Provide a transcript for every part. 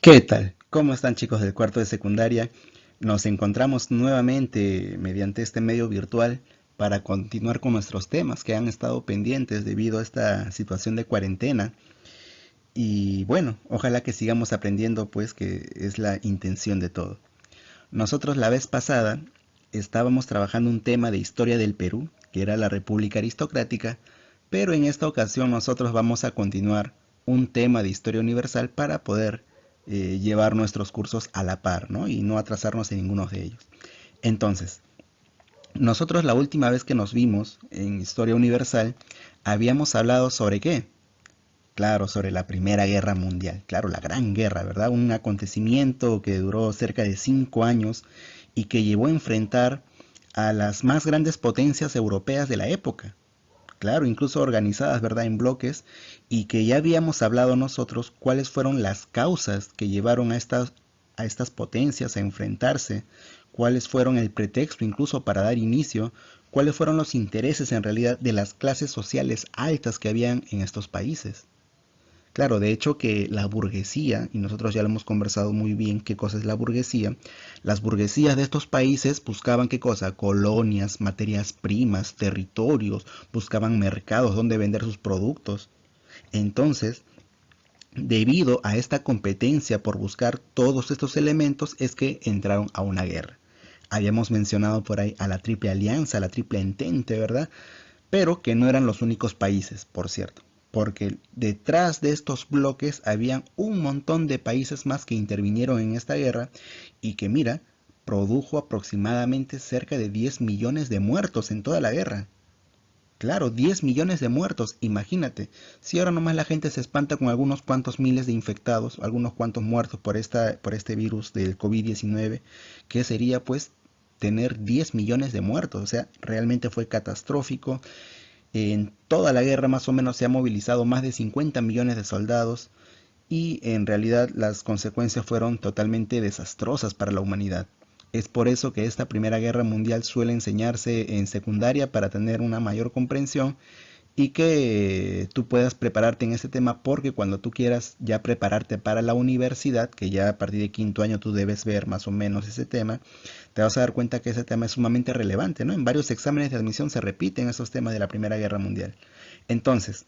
¿Qué tal? ¿Cómo están, chicos del cuarto de secundaria? Nos encontramos nuevamente mediante este medio virtual para continuar con nuestros temas que han estado pendientes debido a esta situación de cuarentena. Y bueno, ojalá que sigamos aprendiendo, pues que es la intención de todo. Nosotros la vez pasada estábamos trabajando un tema de historia del Perú, que era la República Aristocrática, pero en esta ocasión nosotros vamos a continuar un tema de historia universal para poder llevar nuestros cursos a la par, ¿no? Y no atrasarnos en ninguno de ellos. Entonces, nosotros la última vez que nos vimos en Historia Universal, habíamos hablado sobre qué. Claro, sobre la Primera Guerra Mundial. Claro, la Gran Guerra, ¿verdad? Un acontecimiento que duró cerca de 5 años y que llevó a enfrentar a las más grandes potencias europeas de la época. Claro, incluso organizadas, ¿verdad? En bloques, y que ya habíamos hablado nosotros cuáles fueron las causas que llevaron a estas potencias a enfrentarse, cuáles fueron el pretexto incluso para dar inicio, cuáles fueron los intereses en realidad de las clases sociales altas que habían en estos países. Claro, de hecho que la burguesía, y nosotros ya lo hemos conversado muy bien qué cosa es la burguesía, las burguesías de estos países buscaban qué cosa, colonias, materias primas, territorios, buscaban mercados donde vender sus productos. Entonces, debido a esta competencia por buscar todos estos elementos es que entraron a una guerra. Habíamos mencionado por ahí a la Triple Alianza, a la Triple Entente, ¿verdad? Pero que no eran los únicos países, por cierto, porque detrás de estos bloques habían un montón de países más que intervinieron en esta guerra y que mira, produjo aproximadamente cerca de 10 millones de muertos en toda la guerra. Claro, 10 millones de muertos, imagínate. Si ahora nomás la gente se espanta con algunos cuantos miles de infectados, algunos cuantos muertos por este virus del COVID-19, ¿qué sería pues tener 10 millones de muertos? O sea, realmente fue catastrófico. En toda la guerra más o menos se ha movilizado más de 50 millones de soldados y en realidad las consecuencias fueron totalmente desastrosas para la humanidad. Es por eso que esta Primera Guerra Mundial suele enseñarse en secundaria para tener una mayor comprensión y que tú puedas prepararte en este tema porque cuando tú quieras ya prepararte para la universidad, que ya a partir de quinto año tú debes ver más o menos ese tema, te vas a dar cuenta que ese tema es sumamente relevante, ¿no? En varios exámenes de admisión se repiten esos temas de la Primera Guerra Mundial. Entonces,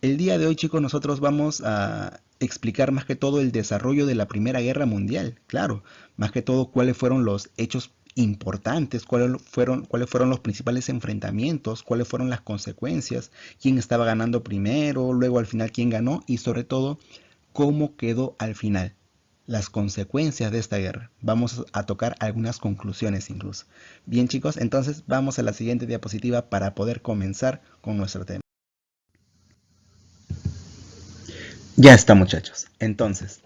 el día de hoy, chicos, nosotros vamos a explicar más que todo el desarrollo de la Primera Guerra Mundial, claro, más que todo cuáles fueron los hechos importantes, cuáles fueron los principales enfrentamientos, cuáles fueron las consecuencias, quién estaba ganando primero, luego al final quién ganó y sobre todo cómo quedó al final, las consecuencias de esta guerra. Vamos a tocar algunas conclusiones incluso. Bien, chicos, entonces vamos a la siguiente diapositiva para poder comenzar con nuestro tema. Ya está, muchachos. Entonces,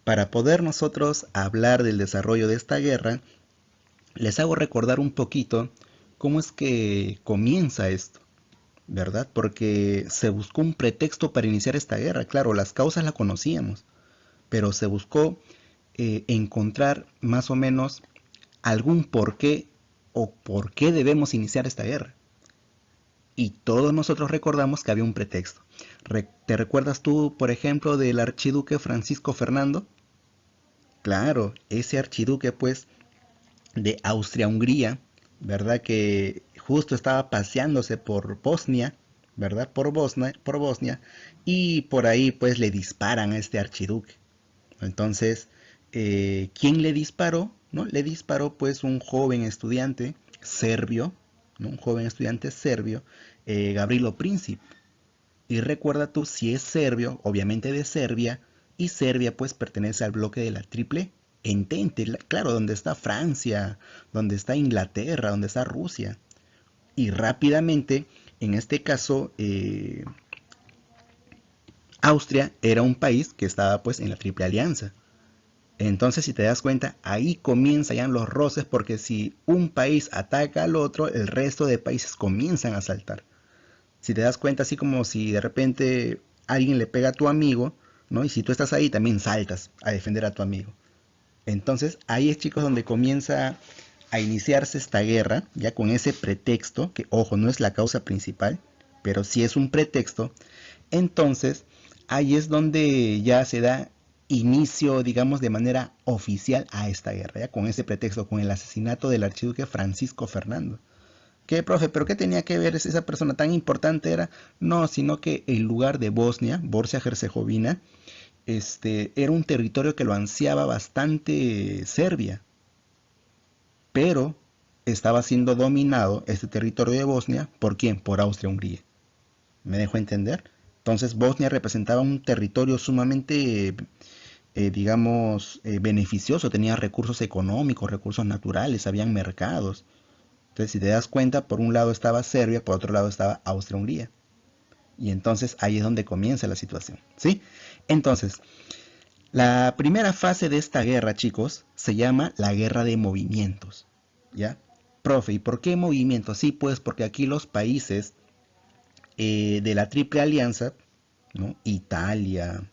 para poder nosotros hablar del desarrollo de esta guerra, les hago recordar un poquito cómo es que comienza esto, ¿verdad? Porque se buscó un pretexto para iniciar esta guerra. Claro, las causas las conocíamos, pero se buscó encontrar más o menos algún porqué o por qué debemos iniciar esta guerra. Y todos nosotros recordamos que había un pretexto. ¿Te recuerdas tú, por ejemplo, del archiduque Francisco Fernando? Claro, ese archiduque pues de Austria-Hungría, ¿verdad? Que justo estaba paseándose por Bosnia, ¿verdad? Por Bosnia, y por ahí pues le disparan a este archiduque. Entonces, ¿quién le disparó? ¿No? Le disparó pues un joven estudiante serbio, ¿no? Un joven estudiante serbio, Gavrilo Princip. Y recuerda tú, si es serbio, obviamente de Serbia, y Serbia pues pertenece al bloque de la Triple Entente, claro, donde está Francia, donde está Inglaterra, donde está Rusia. Y rápidamente, en este caso, Austria era un país que estaba pues en la Triple Alianza. Entonces, si te das cuenta, ahí comienzan ya los roces porque si un país ataca al otro, el resto de países comienzan a saltar. Si te das cuenta, así como si de repente alguien le pega a tu amigo, ¿no? Y si tú estás ahí, también saltas a defender a tu amigo. Entonces, ahí es, chicos, donde comienza a iniciarse esta guerra, ya con ese pretexto, que ojo, no es la causa principal, pero sí es un pretexto. Entonces, ahí es donde ya se da inicio, digamos, de manera oficial a esta guerra, ¿ya? Con ese pretexto, con el asesinato del archiduque Francisco Fernando. ¿Qué, profe? ¿Pero qué tenía que ver esa persona tan importante era? No, sino que el lugar de Bosnia, Bosnia-Herzegovina, era un territorio que lo ansiaba bastante Serbia, pero estaba siendo dominado este territorio de Bosnia, ¿por quién? Por Austria-Hungría. ¿Me dejo entender? Entonces Bosnia representaba un territorio sumamente, digamos, beneficioso, tenía recursos económicos, recursos naturales, habían mercados. Entonces, si te das cuenta, por un lado estaba Serbia, por otro lado estaba Austria-Hungría. Y entonces ahí es donde comienza la situación, ¿sí? Entonces, la primera fase de esta guerra, chicos, se llama la guerra de movimientos, ¿ya? Profe, ¿y por qué movimientos? Sí, pues porque aquí los países de la Triple Alianza, ¿no? Italia,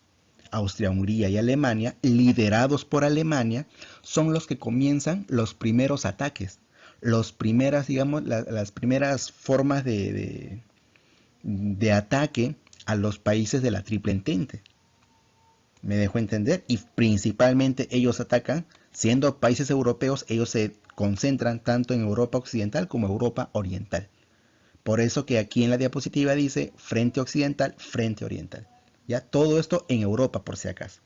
Austria-Hungría y Alemania, liderados por Alemania, son los que comienzan los primeros ataques, los primeras, digamos, las primeras formas de ataque a los países de la Triple Entente. ¿Me dejo entender? Y principalmente ellos atacan, siendo países europeos, ellos se concentran tanto en Europa Occidental como Europa Oriental. Por eso que aquí en la diapositiva dice frente occidental, frente oriental. ¿Ya? Todo esto en Europa, por si acaso.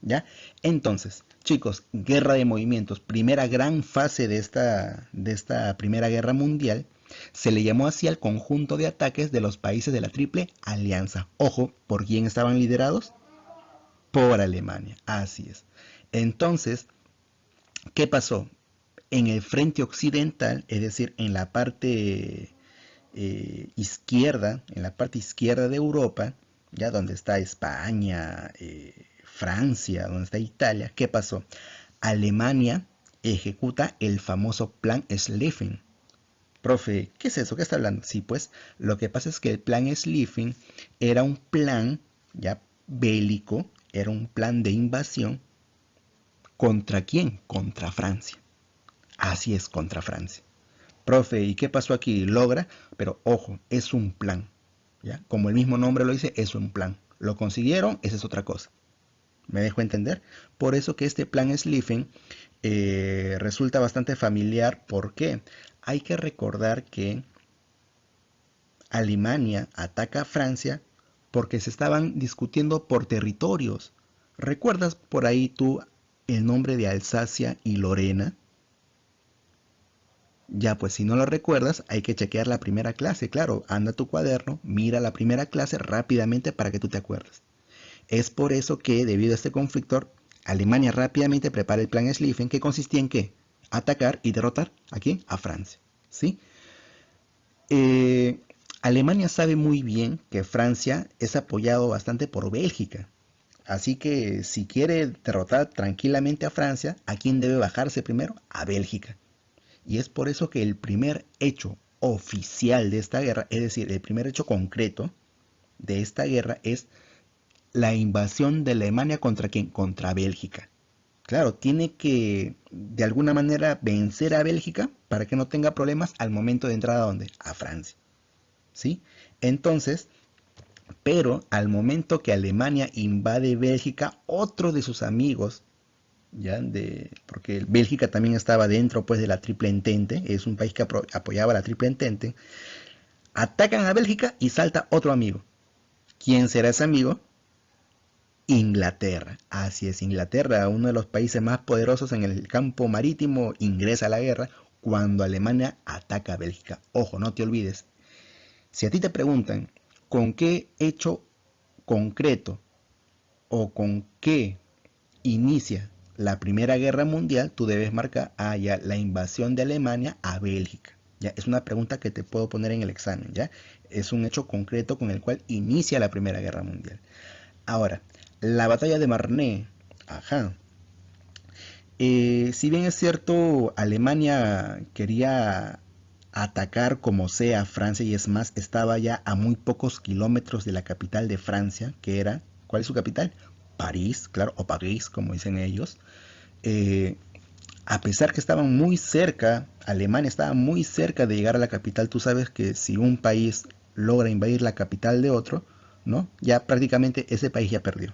¿Ya? Entonces, chicos, guerra de movimientos, primera gran fase de esta Primera Guerra Mundial, se le llamó así al conjunto de ataques de los países de la Triple Alianza. Ojo, ¿por quién estaban liderados? Por Alemania, así es. Entonces, ¿qué pasó? En el frente occidental, es decir, en la parte izquierda, en la parte izquierda de Europa, ya donde está España, Francia, donde está Italia, ¿qué pasó? Alemania ejecuta el famoso plan Schlieffen. Profe, ¿qué es eso? ¿Qué está hablando? Sí, pues lo que pasa es que el plan Schlieffen era un plan ya bélico, era un plan de invasión. ¿Contra quién? Contra Francia. Así es, contra Francia. Profe, ¿y qué pasó aquí? Logra, pero ojo, es un plan. ¿Ya? Como el mismo nombre lo dice, es un plan. ¿Lo consiguieron? Esa es otra cosa. ¿Me dejo entender? Por eso que este plan Schlieffen resulta bastante familiar. ¿Por qué? Hay que recordar que Alemania ataca a Francia porque se estaban discutiendo por territorios. ¿Recuerdas por ahí tú el nombre de Alsacia y Lorena? Ya, pues si no lo recuerdas, hay que chequear la primera clase. Claro, anda a tu cuaderno, mira la primera clase rápidamente para que tú te acuerdes. Es por eso que, debido a este conflicto, Alemania rápidamente prepara el plan Schlieffen, que consistía en qué? Atacar y derrotar ¿a quién? A Francia. ¿Sí? Eh, Alemania sabe muy bien que Francia es apoyado bastante por Bélgica. Así que si quiere derrotar tranquilamente a Francia, ¿a quién debe bajarse primero? A Bélgica. Y es por eso que el primer hecho oficial de esta guerra, es decir, el primer hecho concreto de esta guerra es la invasión de Alemania contra quién? Contra Bélgica. Claro, tiene que de alguna manera vencer a Bélgica para que no tenga problemas al momento de entrar a dónde? A Francia. ¿Sí? Entonces, pero al momento que Alemania invade Bélgica, otro de sus amigos, ya porque Bélgica también estaba dentro pues de la Triple Entente, es un país que apoyaba la Triple Entente, atacan a Bélgica y salta otro amigo. ¿Quién será ese amigo? Inglaterra. Así es, Inglaterra, uno de los países más poderosos en el campo marítimo, ingresa a la guerra cuando Alemania ataca a Bélgica. Ojo, no te olvides. Si a ti te preguntan con qué hecho concreto o con qué inicia la Primera Guerra Mundial, tú debes marcar ya la invasión de Alemania a Bélgica. Ya es una pregunta que te puedo poner en el examen, ya es un hecho concreto con el cual inicia la Primera Guerra Mundial. Ahora, la batalla de Marne, ajá. Si bien es cierto, Alemania quería atacar como sea a Francia y es más, estaba ya a muy pocos kilómetros de la capital de Francia, que era, ¿cuál es su capital? París, claro, o París, como dicen ellos. Eh, a pesar que estaban muy cerca, Alemania estaba muy cerca de llegar a la capital, tú sabes que si un país logra invadir la capital de otro, ¿no? Ya prácticamente ese país ya perdió.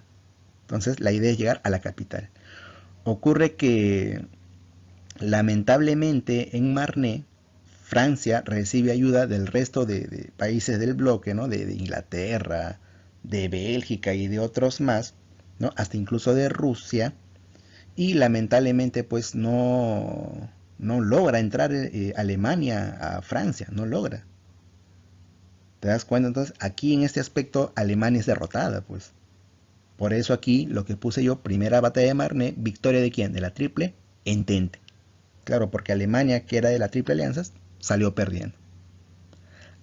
Entonces la idea es llegar a la capital. Ocurre que lamentablemente en Marne, Francia recibe ayuda del resto de países del bloque, ¿no? De Inglaterra, de Bélgica y de otros más, ¿no? Hasta incluso de Rusia, y lamentablemente pues no logra entrar Alemania a Francia, no logra. ¿Te das cuenta? Entonces aquí en este aspecto Alemania es derrotada, pues. Por eso aquí lo que puse yo, primera batalla de Marne, victoria de quién, de la Triple Entente. Claro, porque Alemania, que era de la Triple Alianza, salió perdiendo.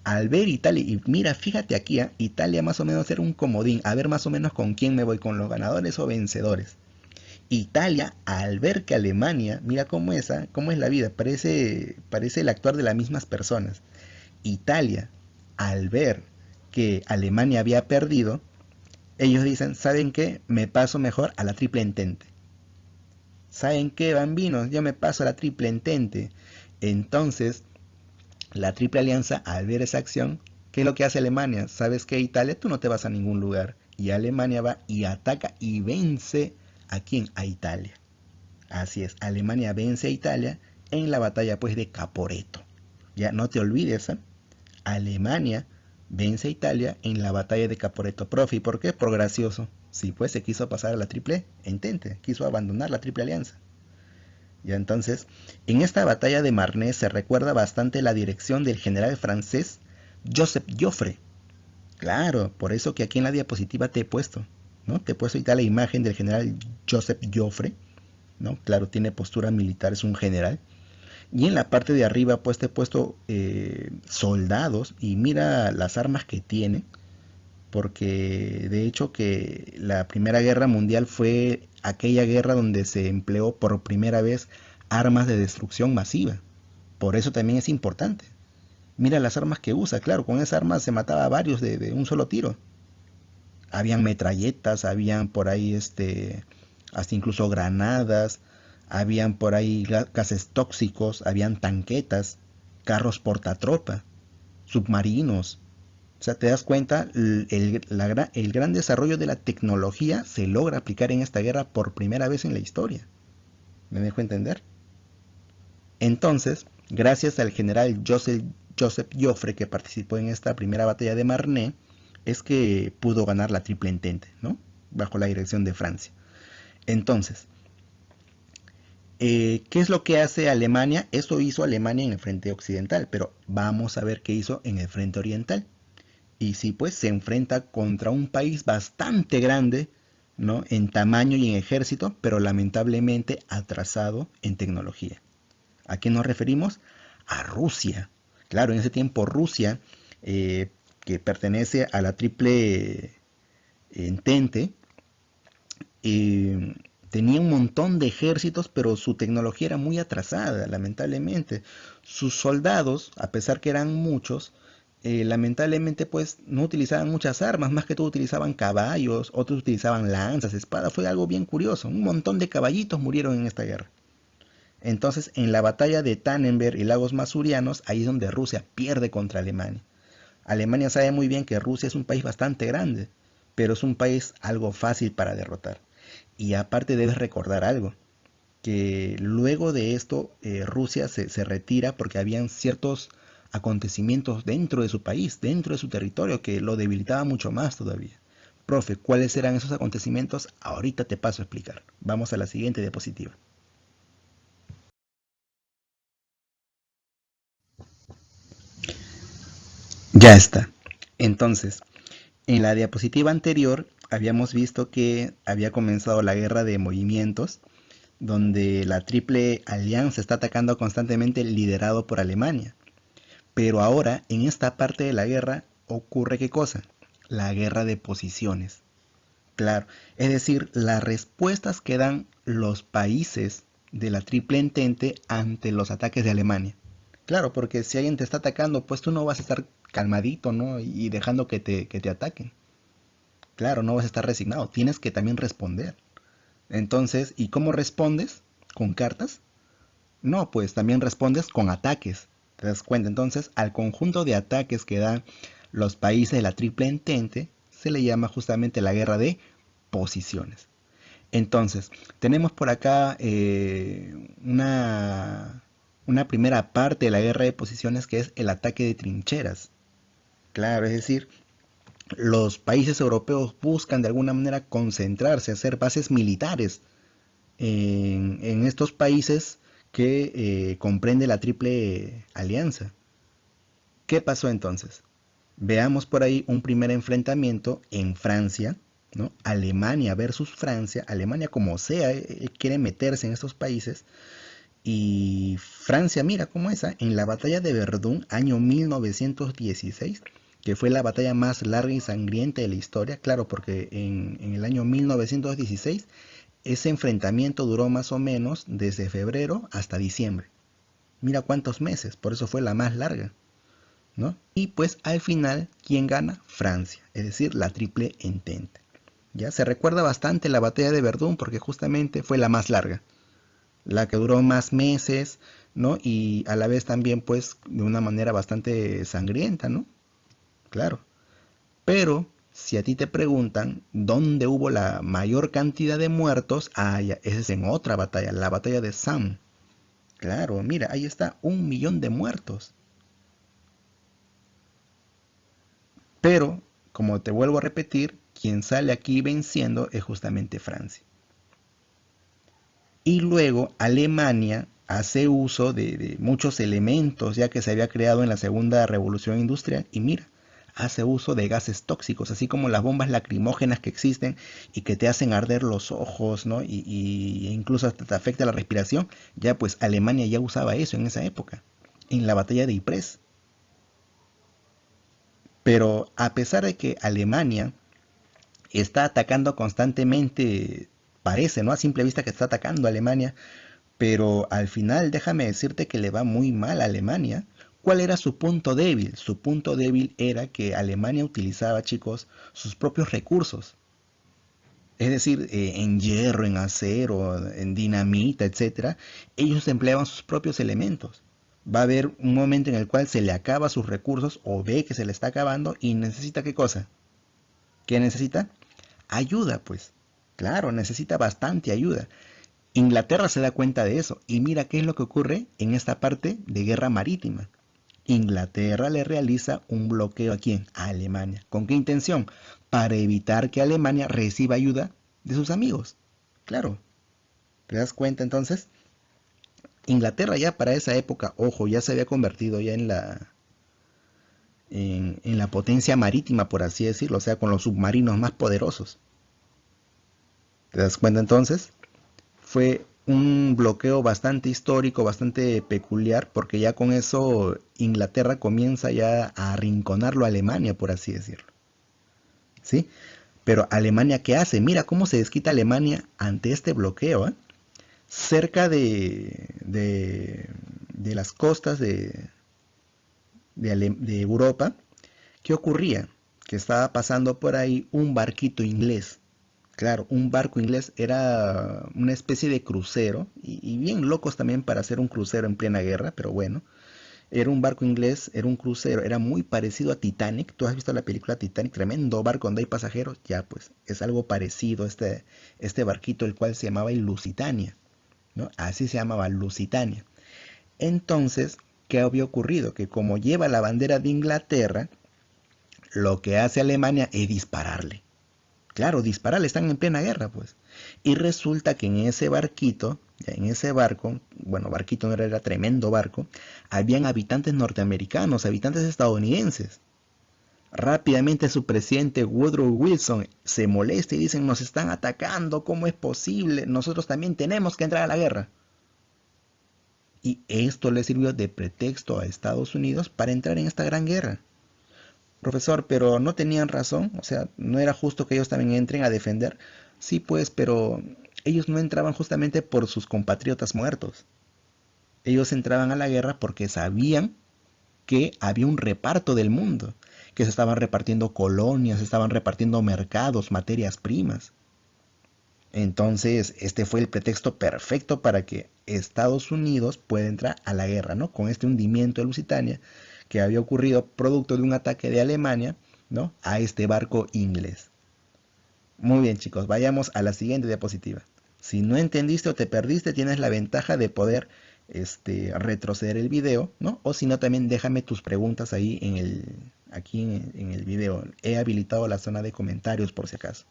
Al ver Italia, y mira, fíjate aquí, Italia más o menos era un comodín, a ver más o menos con quién me voy, con los ganadores o vencedores. Italia, al ver que Alemania, mira cómo es la vida, parece el actuar de las mismas personas. Italia, al ver que Alemania había perdido, ellos dicen, ¿saben qué? Me paso mejor a la Triple Entente. ¿Saben qué, bambinos? Yo me paso a la Triple Entente. Entonces, la Triple Alianza, al ver esa acción, ¿qué es lo que hace Alemania? ¿Sabes qué, Italia? Tú no te vas a ningún lugar. Y Alemania va y ataca y vence a quién? A Italia. Así es, Alemania vence a Italia en la batalla pues de Caporetto. Ya no te olvides, ¿eh? Alemania vence a Italia en la batalla de Caporetto. Profe, ¿por qué? Por gracioso. Sí, pues se quiso pasar a la Triple Entente, quiso abandonar la Triple Alianza. Ya entonces, en esta batalla de Marne se recuerda bastante la dirección del general francés Joseph Joffre. Claro, por eso que aquí en la diapositiva te he puesto, ¿no? Te he puesto ahorita la imagen del general Joseph Joffre, ¿no? Claro, tiene postura militar, es un general. Y en la parte de arriba pues te he puesto soldados y mira las armas que tiene, porque de hecho que la Primera Guerra Mundial fue aquella guerra donde se empleó por primera vez armas de destrucción masiva. Por eso también es importante. Mira las armas que usa, claro, con esas armas se mataba a varios de un solo tiro. Habían metralletas, habían por ahí hasta incluso granadas, habían por ahí gases tóxicos, habían tanquetas, carros portatropa, submarinos. O sea, te das cuenta, el gran desarrollo de la tecnología se logra aplicar en esta guerra por primera vez en la historia. ¿Me dejo entender? Entonces, gracias al general Joseph Joffre que participó en esta primera batalla de Marne, es que pudo ganar la Triple Entente, ¿no? Bajo la dirección de Francia. Entonces, ¿qué es lo que hace Alemania? Eso hizo Alemania en el frente occidental, pero vamos a ver qué hizo en el frente oriental. Y sí, pues se enfrenta contra un país bastante grande, ¿no? En tamaño y en ejército, pero lamentablemente atrasado en tecnología. ¿A qué nos referimos? A Rusia. Claro, en ese tiempo Rusia, que pertenece a la Triple Entente, tenía un montón de ejércitos, pero su tecnología era muy atrasada, lamentablemente. Sus soldados, a pesar que eran muchos, lamentablemente pues no utilizaban muchas armas, más que todo utilizaban caballos, otros utilizaban lanzas, espadas, fue algo bien curioso. Un montón de caballitos murieron en esta guerra. Entonces, en la batalla de Tannenberg y Lagos Masurianos, ahí es donde Rusia pierde contra Alemania. Alemania sabe muy bien que Rusia es un país bastante grande, pero es un país algo fácil para derrotar. Y aparte debes recordar algo, que luego de esto Rusia se retira porque habían ciertos acontecimientos dentro de su país, dentro de su territorio, que lo debilitaba mucho más todavía. Profe, ¿cuáles eran esos acontecimientos? Ahorita te paso a explicar. Vamos a la siguiente diapositiva. Ya está. Entonces, en la diapositiva anterior habíamos visto que había comenzado la guerra de movimientos, donde la Triple Alianza está atacando constantemente liderado por Alemania. Pero ahora, en esta parte de la guerra, ocurre qué cosa? La guerra de posiciones. Claro, es decir, las respuestas que dan los países de la Triple Entente ante los ataques de Alemania. Claro, porque si alguien te está atacando, pues tú no vas a estar calmadito, ¿no? Y dejando que te ataquen. Claro, no vas a estar resignado, tienes que también responder. Entonces, ¿y cómo respondes? ¿Con cartas? No, pues también respondes con ataques. ¿Te das cuenta? Entonces, al conjunto de ataques que dan los países de la Triple Entente se le llama justamente la guerra de posiciones. Entonces, tenemos por acá una primera parte de la guerra de posiciones que es el ataque de trincheras. Claro, es decir, los países europeos buscan de alguna manera concentrarse, hacer bases militares en estos países que comprende la Triple Alianza. ¿Qué pasó entonces? Veamos por ahí un primer enfrentamiento en Francia, ¿no? Alemania versus Francia. Alemania como sea quiere meterse en estos países. Y Francia, mira cómo es, en la batalla de Verdún, año 1916, que fue la batalla más larga y sangrienta de la historia, claro, porque en el año 1916 ese enfrentamiento duró más o menos desde febrero hasta diciembre. Mira cuántos meses, por eso fue la más larga, ¿no? Y pues al final, ¿quién gana? Francia, es decir, la Triple Entente. Ya se recuerda bastante la batalla de Verdún porque justamente fue la más larga, la que duró más meses, ¿no? Y a la vez también, pues, de una manera bastante sangrienta, ¿no? Claro. Pero si a ti te preguntan dónde hubo la mayor cantidad de muertos, ya, esa es en otra batalla, la batalla de Somme. Claro, mira, ahí está 1 millón de muertos. Pero, como te vuelvo a repetir, quien sale aquí venciendo es justamente Francia. Y luego Alemania hace uso de muchos elementos ya que se había creado en la segunda revolución industrial y mira, hace uso de gases tóxicos, así como las bombas lacrimógenas que existen y que te hacen arder los ojos, ¿no? Y incluso hasta te afecta la respiración. Ya pues Alemania ya usaba eso en esa época, en la batalla de Ypres. Pero a pesar de que Alemania está atacando constantemente, parece, ¿no? A simple vista que está atacando a Alemania, pero al final déjame decirte que le va muy mal a Alemania. ¿Cuál era su punto débil? Su punto débil era que Alemania utilizaba, chicos, sus propios recursos. Es decir, en hierro, en acero, en dinamita, etcétera, ellos empleaban sus propios elementos. Va a haber un momento en el cual se le acaba sus recursos o ve que se le está acabando y necesita ¿qué cosa? ¿Qué necesita? Ayuda, pues. Claro, necesita bastante ayuda. Inglaterra se da cuenta de eso y mira qué es lo que ocurre en esta parte de guerra marítima. Inglaterra le realiza un bloqueo a quién? A Alemania. ¿Con qué intención? Para evitar que Alemania reciba ayuda de sus amigos. Claro, ¿te das cuenta entonces? Inglaterra ya para esa época, ojo, ya se había convertido ya en la potencia marítima, por así decirlo, o sea, con los submarinos más poderosos. ¿Te das cuenta entonces? Fue un bloqueo bastante histórico, bastante peculiar, porque ya con eso Inglaterra comienza ya a arrinconarlo a Alemania, por así decirlo. ¿Sí? Pero Alemania, ¿qué hace? Mira cómo se desquita Alemania ante este bloqueo, ¿eh? Cerca de las costas de Europa, ¿qué ocurría? Que estaba pasando por ahí un barquito inglés. Claro, un barco inglés era una especie de crucero, y bien locos también para hacer un crucero en plena guerra, pero bueno, era un barco inglés, era un crucero, era muy parecido a Titanic. ¿Tú has visto la película Titanic? Tremendo barco donde hay pasajeros. Ya, pues, es algo parecido a este barquito, el cual se llamaba el Lusitania, ¿no? Así se llamaba Lusitania. Entonces, ¿qué había ocurrido? Que como lleva la bandera de Inglaterra, lo que hace Alemania es dispararle. Claro, dispararle, están en plena guerra, pues. Y resulta que en ese barquito, en ese barco, bueno, barquito no era tremendo barco, habían habitantes norteamericanos, habitantes estadounidenses. Rápidamente su presidente Woodrow Wilson se molesta y dicen, nos están atacando, ¿cómo es posible? Nosotros también tenemos que entrar a la guerra. Y esto le sirvió de pretexto a Estados Unidos para entrar en esta gran guerra. Profesor, pero no tenían razón, o sea, no era justo que ellos también entren a defender. Sí, pues, pero ellos no entraban justamente por sus compatriotas muertos. Ellos entraban a la guerra porque sabían que había un reparto del mundo, que se estaban repartiendo colonias, se estaban repartiendo mercados, materias primas. Entonces, este fue el pretexto perfecto para que Estados Unidos pueda entrar a la guerra, ¿no? Con este hundimiento de Lusitania que había ocurrido producto de un ataque de Alemania, ¿no? A este barco inglés. Muy bien, chicos, vayamos a la siguiente diapositiva. Si no entendiste o te perdiste, tienes la ventaja de poder retroceder el video, ¿no? O si no, también déjame tus preguntas ahí aquí en el video. He habilitado la zona de comentarios por si acaso.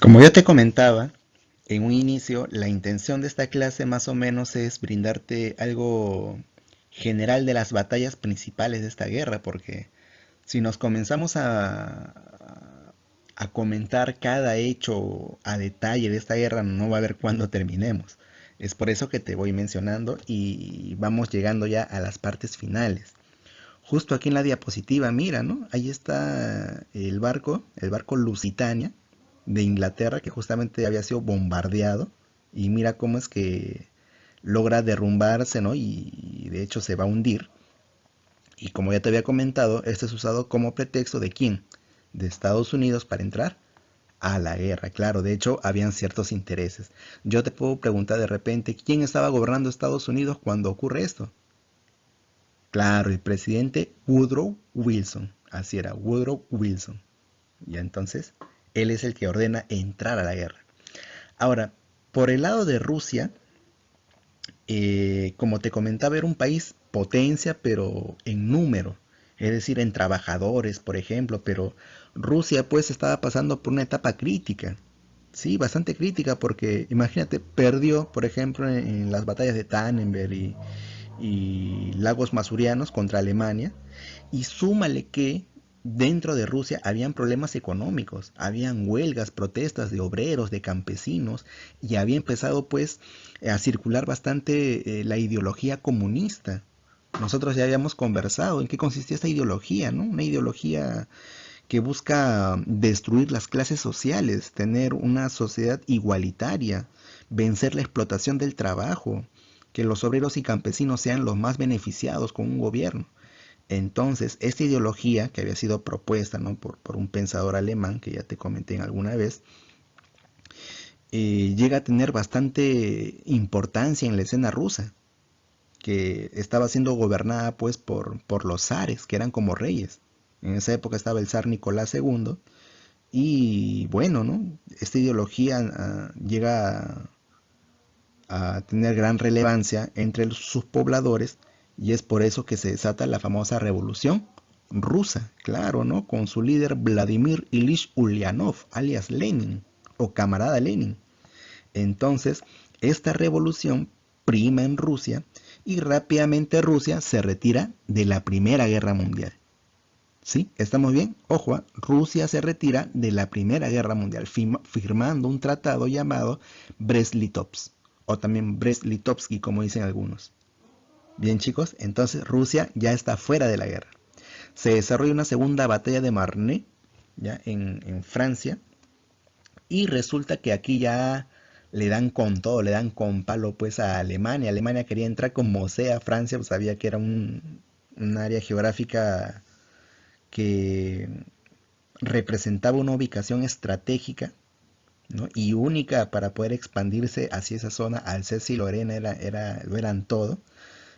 Como yo te comentaba en un inicio, la intención de esta clase más o menos es brindarte algo general de las batallas principales de esta guerra, porque si nos comenzamos a comentar cada hecho a detalle de esta guerra, no va a haber cuándo terminemos. Es por eso que te voy mencionando y vamos llegando ya a las partes finales. Justo aquí en la diapositiva, mira, ¿no? Ahí está el barco Lusitania de Inglaterra, que justamente había sido bombardeado. Y mira cómo es que logra derrumbarse, ¿no? Y de hecho se va a hundir. Y como ya te había comentado, esto es usado como pretexto de quién? De Estados Unidos para entrar a la guerra. Claro, de hecho, habían ciertos intereses. Yo te puedo preguntar de repente, ¿quién estaba gobernando Estados Unidos cuando ocurre esto? Claro, el presidente Woodrow Wilson. Así era, Woodrow Wilson. Y entonces, él es el que ordena entrar a la guerra. Ahora, por el lado de Rusia, como te comentaba, era un país potencia, pero en número, es decir, en trabajadores, por ejemplo, pero Rusia pues estaba pasando por una etapa crítica, sí, bastante crítica, porque imagínate, perdió, por ejemplo, en las batallas de Tannenberg y Lagos Masurianos contra Alemania, y súmale que dentro de Rusia habían problemas económicos, habían huelgas, protestas de obreros, de campesinos, y había empezado pues a circular bastante la ideología comunista. Nosotros ya habíamos conversado en qué consistía esta ideología, ¿no? Una ideología que busca destruir las clases sociales, tener una sociedad igualitaria, vencer la explotación del trabajo, que los obreros y campesinos sean los más beneficiados con un gobierno. Entonces, esta ideología que había sido propuesta, ¿no? por un pensador alemán, que ya te comenté en alguna vez, llega a tener bastante importancia en la escena rusa, que estaba siendo gobernada pues por los zares, que eran como reyes. En esa época estaba el zar Nicolás II y bueno, ¿no? Esta ideología llega a tener gran relevancia entre sus pobladores y es por eso que se desata la famosa revolución rusa, claro, ¿no? Con su líder Vladimir Ilich Ulyanov, alias Lenin o camarada Lenin. Entonces, esta revolución prima en Rusia y rápidamente Rusia se retira de la Primera Guerra Mundial. ¿Sí? ¿Estamos bien? Ojo, Rusia se retira de la Primera Guerra Mundial firmando un tratado llamado Brest-Litovsk o también Brest-Litovsky como dicen algunos. Bien chicos, entonces Rusia ya está fuera de la guerra. Se desarrolla una segunda batalla de Marne ya en Francia y resulta que aquí ya le dan con todo, le dan con palo pues a Alemania. Alemania quería entrar como sea, Francia pues, sabía que era un área geográfica que representaba una ubicación estratégica, ¿no? Y única para poder expandirse hacia esa zona. Alsacia y Lorena lo eran todo.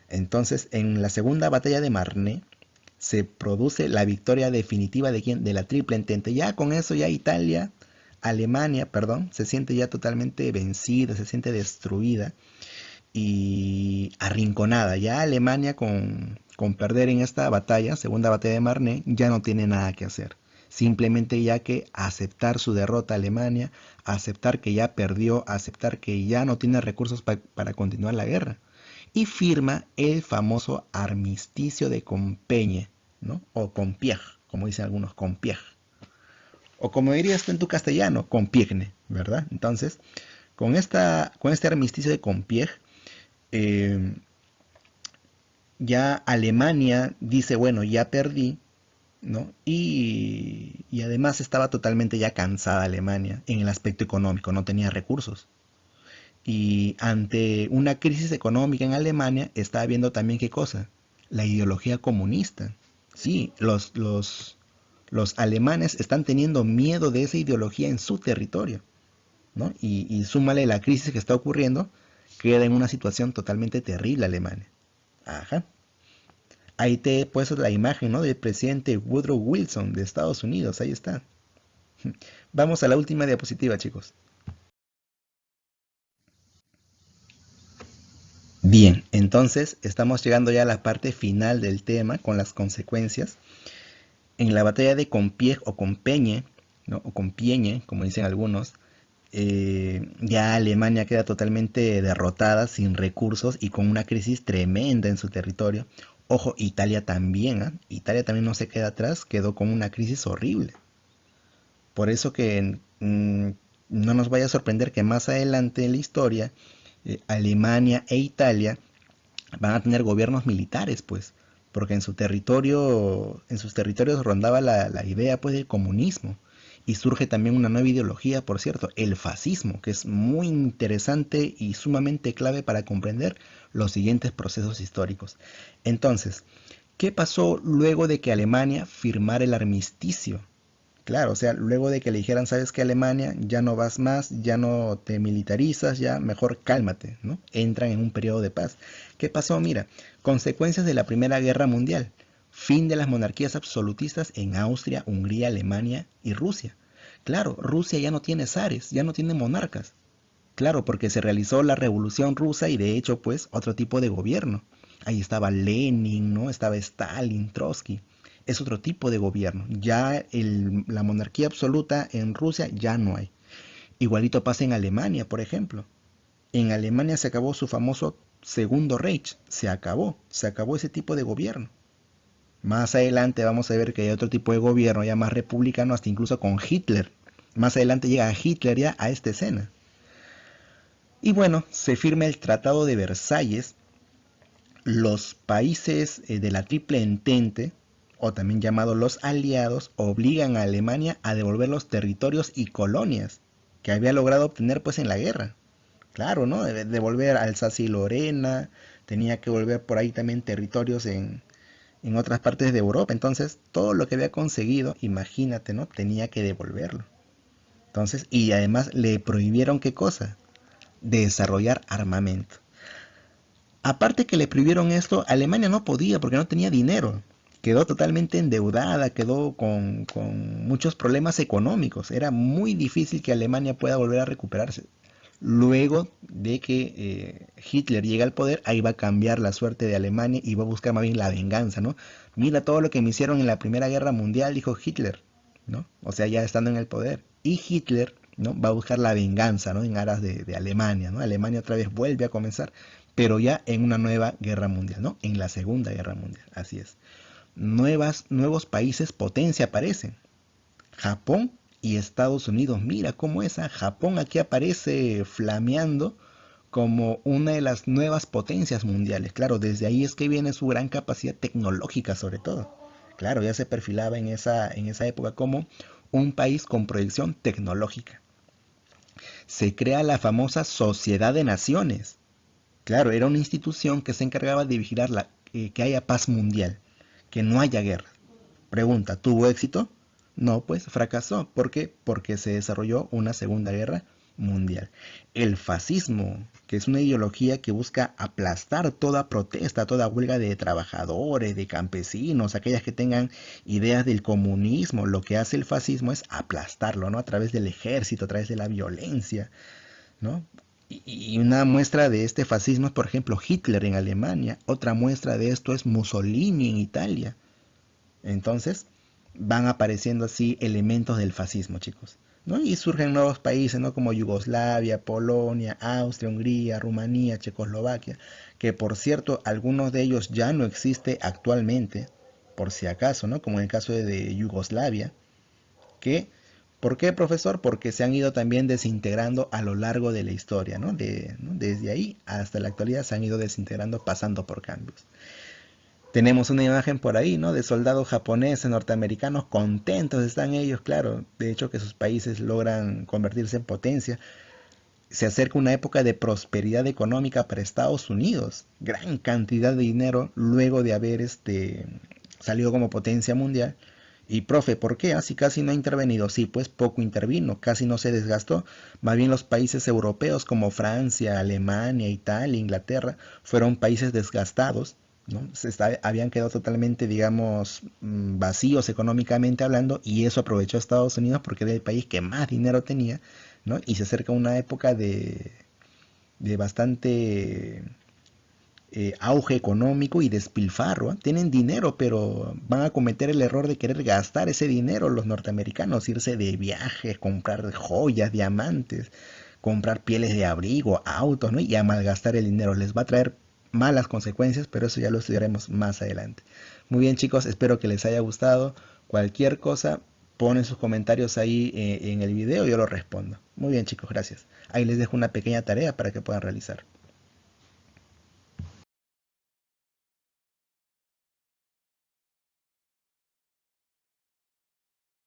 Entonces, en la segunda batalla de Marne se produce la victoria definitiva de quién, de la Triple Entente. Ya con eso ya Italia, Alemania, perdón, se siente ya totalmente vencida, se siente destruida y arrinconada. Ya Alemania con perder en esta batalla, segunda batalla de Marne, ya no tiene nada que hacer. Simplemente ya que aceptar su derrota a Alemania, aceptar que ya perdió, aceptar que ya no tiene recursos para continuar la guerra. Y firma el famoso armisticio de Compiègne, ¿no? O Compiègne, como dicen algunos, Compiègne. O como dirías tú en tu castellano, Compiègne, ¿verdad? Entonces, con este armisticio de Compiègne, eh, ya Alemania dice, bueno, ya perdí, ¿no? Y además estaba totalmente ya cansada Alemania en el aspecto económico, no tenía recursos. Y ante una crisis económica en Alemania está habiendo también qué cosa, la ideología comunista. Sí, los alemanes están teniendo miedo de esa ideología en su territorio, ¿no? Y súmale la crisis que está ocurriendo, queda en una situación totalmente terrible Alemania. Ajá. Ahí te he puesto la imagen, ¿no?, del presidente Woodrow Wilson de Estados Unidos, ahí está. Vamos a la última diapositiva, chicos. Bien, entonces estamos llegando ya a la parte final del tema con las consecuencias. En la batalla de Compiègne o Compeñe, ¿no?, o Compiègne, como dicen algunos, ya Alemania queda totalmente derrotada, sin recursos y con una crisis tremenda en su territorio. Ojo, Italia también, ¿eh? Italia también no se queda atrás, quedó con una crisis horrible. Por eso que no nos vaya a sorprender que más adelante en la historia, Alemania e Italia van a tener gobiernos militares, pues, porque en sus territorios rondaba la idea, pues, del comunismo. Y surge también una nueva ideología, por cierto, el fascismo, que es muy interesante y sumamente clave para comprender los siguientes procesos históricos. Entonces, ¿qué pasó luego de que Alemania firmara el armisticio? Claro, o sea, luego de que le dijeran, sabes que Alemania, ya no vas más, ya no te militarizas, ya mejor cálmate, ¿no? Entran en un periodo de paz. ¿Qué pasó? Mira, consecuencias de la Primera Guerra Mundial. Fin de las monarquías absolutistas en Austria, Hungría, Alemania y Rusia. Claro, Rusia ya no tiene zares, ya no tiene monarcas. Claro, porque se realizó la Revolución Rusa y de hecho, pues, otro tipo de gobierno. Ahí estaba Lenin, ¿no? Estaba Stalin, Trotsky. Es otro tipo de gobierno. Ya la monarquía absoluta en Rusia ya no hay. Igualito pasa en Alemania, por ejemplo. En Alemania se acabó su famoso Segundo Reich. Se acabó ese tipo de gobierno. Más adelante vamos a ver que hay otro tipo de gobierno ya más republicano, hasta incluso con Hitler. Más adelante llega Hitler ya a esta escena. Y bueno, se firma el Tratado de Versalles. Los países de la Triple Entente, o también llamados los aliados, obligan a Alemania a devolver los territorios y colonias que había logrado obtener pues en la guerra. Claro, ¿no? Devolver Alsacia y Lorena, tenía que volver por ahí también territorios en otras partes de Europa. Entonces, todo lo que había conseguido, imagínate, ¿no? Tenía que devolverlo. Entonces, y además le prohibieron qué cosa? Desarrollar armamento. Aparte que le prohibieron esto, Alemania no podía porque no tenía dinero. Quedó totalmente endeudada, quedó con muchos problemas económicos. Era muy difícil que Alemania pueda volver a recuperarse. Luego de que Hitler llegue al poder, ahí va a cambiar la suerte de Alemania y va a buscar más bien la venganza, ¿no? Mira todo lo que me hicieron en la Primera Guerra Mundial, dijo Hitler, ¿no? O sea, ya estando en el poder. Y Hitler, ¿no?, va a buscar la venganza, ¿no?, en aras de Alemania, ¿no? Alemania otra vez vuelve a comenzar, pero ya en una nueva guerra mundial, ¿no? En la Segunda Guerra Mundial, así es. Nuevos países potencia aparecen. Japón y Estados Unidos. Mira cómo esa Japón aquí aparece flameando como una de las nuevas potencias mundiales. Claro, desde ahí es que viene su gran capacidad tecnológica sobre todo. Claro, ya se perfilaba en esa época como un país con proyección tecnológica. Se crea la famosa Sociedad de Naciones. Claro, era una institución que se encargaba de vigilar que haya paz mundial, que no haya guerra. Pregunta, ¿tuvo éxito? No, pues fracasó. ¿Por qué? Porque se desarrolló una Segunda Guerra Mundial. El fascismo, que es una ideología que busca aplastar toda protesta, toda huelga de trabajadores, de campesinos, aquellas que tengan ideas del comunismo, lo que hace el fascismo es aplastarlo, ¿no? A través del ejército, a través de la violencia, ¿no? Y una muestra de este fascismo es, por ejemplo, Hitler en Alemania. Otra muestra de esto es Mussolini en Italia. Entonces, van apareciendo así elementos del fascismo, chicos, ¿no? Y surgen nuevos países, ¿no?, como Yugoslavia, Polonia, Austria, Hungría, Rumanía, Checoslovaquia, que por cierto, algunos de ellos ya no existe actualmente, por si acaso, ¿no? Como en el caso de Yugoslavia, que ¿por qué, profesor? Porque se han ido también desintegrando a lo largo de la historia, ¿no? ¿no? Desde ahí hasta la actualidad se han ido desintegrando, pasando por cambios. Tenemos una imagen por ahí, ¿no?, de soldados japoneses, norteamericanos, contentos están ellos, claro, de hecho que sus países logran convertirse en potencia. Se acerca una época de prosperidad económica para Estados Unidos, gran cantidad de dinero luego de haber salido como potencia mundial. Y profe, ¿por qué? Así casi no ha intervenido. Sí, pues poco intervino, casi no se desgastó. Más bien los países europeos como Francia, Alemania, Italia, Inglaterra fueron países desgastados, ¿no? Habían quedado totalmente, digamos, vacíos económicamente hablando, y eso aprovechó Estados Unidos porque era el país que más dinero tenía, ¿no? Y se acerca una época de bastante auge económico y despilfarro. ¿Eh? Tienen dinero, pero van a cometer el error de querer gastar ese dinero los norteamericanos, irse de viaje, comprar joyas, diamantes, comprar pieles de abrigo, autos, ¿no? Y a malgastar el dinero. Les va a traer malas consecuencias, pero eso ya lo estudiaremos más adelante. Muy bien, chicos, espero que les haya gustado. Cualquier cosa, ponen sus comentarios ahí en el video y yo lo respondo. Muy bien, chicos, gracias. Ahí les dejo una pequeña tarea para que puedan realizar.